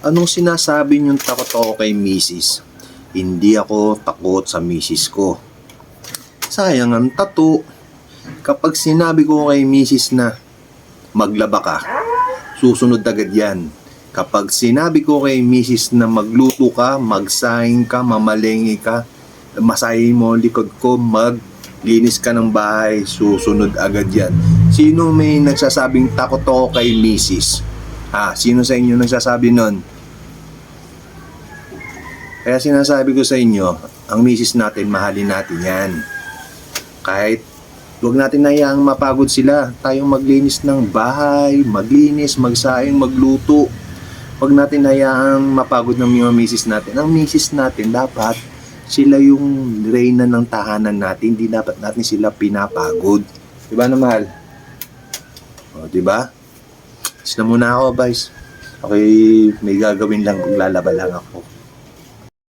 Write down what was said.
Anong sinasabi niyong takot ako kay misis? Hindi ako takot sa misis ko. Sayang ang tato. Kapag sinabi ko kay misis na maglaba ka, susunod agad yan. Kapag sinabi ko kay misis na magluto ka, magsahing ka, mamalengi ka, masahin mo likod ko, maglinis ka ng bahay, susunod agad yan. Sino may nagsasabing takot ako kay misis? Sino sa inyo nagsasabi nun? Kaya sinasabi ko sa inyo, ang misis natin, mahalin natin yan. Kahit huwag natin hayaang mapagod sila. Tayong maglinis ng bahay, maglinis, magsaing, magluto. Huwag natin hayaang mapagod ng mga misis natin. Ang misis natin, dapat sila yung reyna ng tahanan natin. Hindi dapat natin sila pinapagod. Diba na, mahal? O, diba? Is na muna ako, guys. Okay, may gagawin lang kung lalaba lang ako.